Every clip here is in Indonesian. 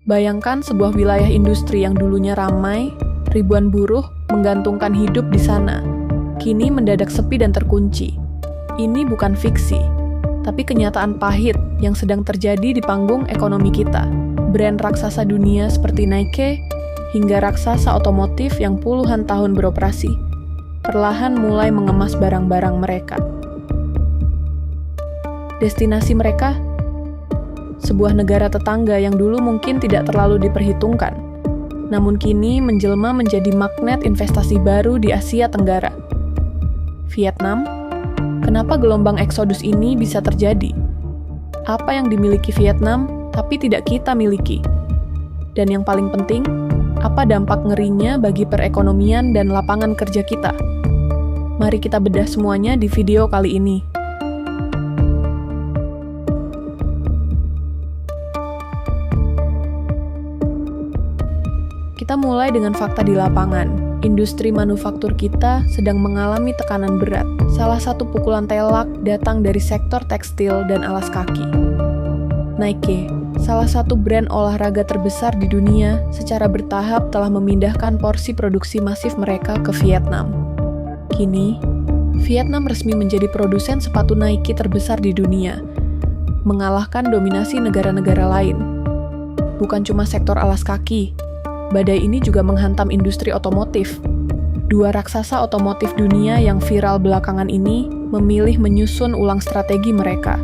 Bayangkan sebuah wilayah industri yang dulunya ramai, ribuan buruh menggantungkan hidup di sana. Kini mendadak sepi dan terkunci. Ini bukan fiksi, tapi kenyataan pahit yang sedang terjadi di panggung ekonomi kita. Brand raksasa dunia seperti Nike, hingga raksasa otomotif yang puluhan tahun beroperasi, perlahan mulai mengemas barang-barang mereka. Destinasi mereka? Sebuah negara tetangga yang dulu mungkin tidak terlalu diperhitungkan, namun kini menjelma menjadi magnet investasi baru di Asia Tenggara. Vietnam? Kenapa gelombang eksodus ini bisa terjadi? Apa yang dimiliki Vietnam, tapi tidak kita miliki? Dan yang paling penting, apa dampak ngerinya bagi perekonomian dan lapangan kerja kita? Mari kita bedah semuanya di video kali ini. Kita mulai dengan fakta di lapangan. Industri manufaktur kita sedang mengalami tekanan berat. Salah satu pukulan telak datang dari sektor tekstil dan alas kaki. Nike, salah satu brand olahraga terbesar di dunia, secara bertahap telah memindahkan porsi produksi masif mereka ke Vietnam. Kini, Vietnam resmi menjadi produsen sepatu Nike terbesar di dunia, mengalahkan dominasi negara-negara lain. Bukan cuma sektor alas kaki, badai ini juga menghantam industri otomotif. Dua raksasa otomotif dunia yang viral belakangan ini memilih menyusun ulang strategi mereka.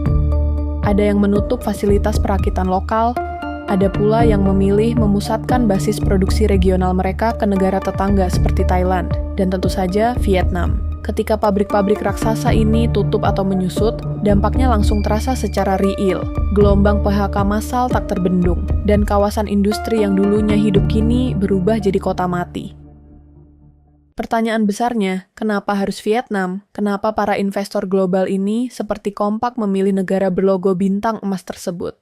Ada yang menutup fasilitas perakitan lokal, ada pula yang memilih memusatkan basis produksi regional mereka ke negara tetangga seperti Thailand, dan tentu saja Vietnam. Ketika pabrik-pabrik raksasa ini tutup atau menyusut, dampaknya langsung terasa secara real. Gelombang PHK massal tak terbendung, dan kawasan industri yang dulunya hidup kini berubah jadi kota mati. Pertanyaan besarnya, kenapa harus Vietnam? Kenapa para investor global ini seperti kompak memilih negara berlogo bintang emas tersebut?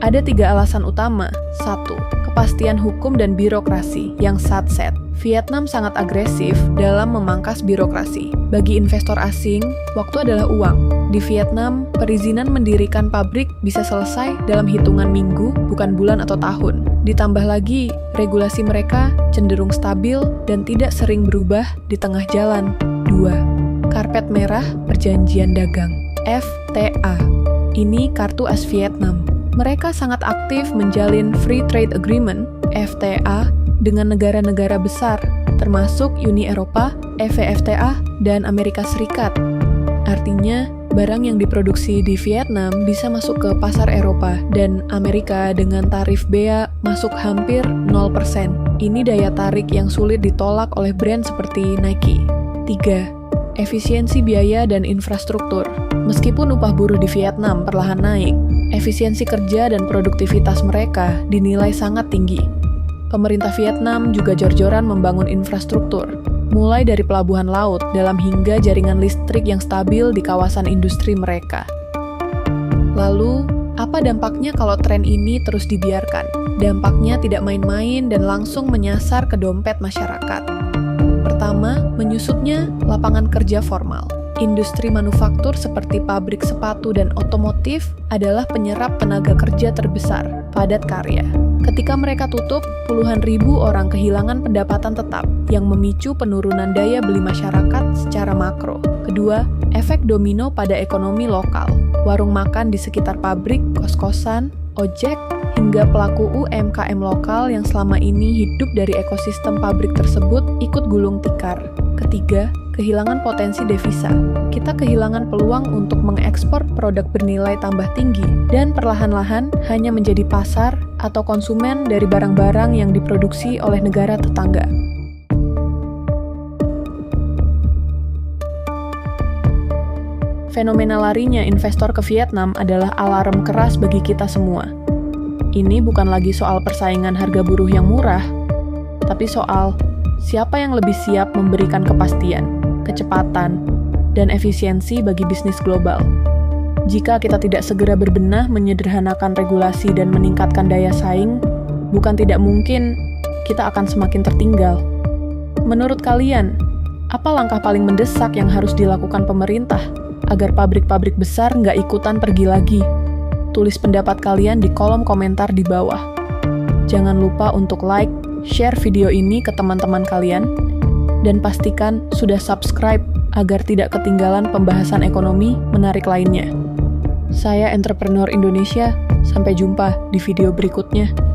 Ada 3 alasan utama. 1. Kepastian hukum dan birokrasi yang satset. Vietnam sangat agresif dalam memangkas birokrasi. Bagi investor asing, waktu adalah uang. Di Vietnam, perizinan mendirikan pabrik bisa selesai dalam hitungan minggu, bukan bulan atau tahun. Ditambah lagi, regulasi mereka cenderung stabil dan tidak sering berubah di tengah jalan. 2. Karpet merah perjanjian dagang. FTA. Ini kartu as Vietnam. Mereka sangat aktif menjalin Free Trade Agreement, FTA, dengan negara-negara besar, termasuk Uni Eropa, EVFTA, dan Amerika Serikat. Artinya, barang yang diproduksi di Vietnam bisa masuk ke pasar Eropa dan Amerika dengan tarif bea masuk hampir 0%. Ini daya tarik yang sulit ditolak oleh brand seperti Nike. 3. Efisiensi biaya dan infrastruktur. Meskipun upah buruh di Vietnam perlahan naik, efisiensi kerja dan produktivitas mereka dinilai sangat tinggi. Pemerintah Vietnam juga jor-joran membangun infrastruktur, mulai dari pelabuhan laut dalam hingga jaringan listrik yang stabil di kawasan industri mereka. Lalu, apa dampaknya kalau tren ini terus dibiarkan? Dampaknya tidak main-main dan langsung menyasar ke dompet masyarakat. Pertama, menyusutnya lapangan kerja formal. Industri manufaktur seperti pabrik sepatu dan otomotif adalah penyerap tenaga kerja terbesar, padat karya. Ketika mereka tutup, puluhan ribu orang kehilangan pendapatan tetap yang memicu penurunan daya beli masyarakat secara makro. Kedua, efek domino pada ekonomi lokal. Warung makan di sekitar pabrik, kos-kosan, ojek, hingga pelaku UMKM lokal yang selama ini hidup dari ekosistem pabrik tersebut ikut gulung tikar. Ketiga, kehilangan potensi devisa. Kita kehilangan peluang untuk mengekspor produk bernilai tambah tinggi dan perlahan-lahan hanya menjadi pasar atau konsumen dari barang-barang yang diproduksi oleh negara tetangga. Fenomena larinya investor ke Vietnam adalah alarm keras bagi kita semua. Ini bukan lagi soal persaingan harga buruh yang murah, tapi soal siapa yang lebih siap memberikan kepastian, kecepatan, dan efisiensi bagi bisnis global. Jika kita tidak segera berbenah menyederhanakan regulasi dan meningkatkan daya saing, bukan tidak mungkin kita akan semakin tertinggal. Menurut kalian, apa langkah paling mendesak yang harus dilakukan pemerintah agar pabrik-pabrik besar nggak ikutan pergi lagi? Tulis pendapat kalian di kolom komentar di bawah. Jangan lupa untuk like, share video ini ke teman-teman kalian, dan pastikan sudah subscribe agar tidak ketinggalan pembahasan ekonomi menarik lainnya. Saya Entrepreneur Indonesia, sampai jumpa di video berikutnya.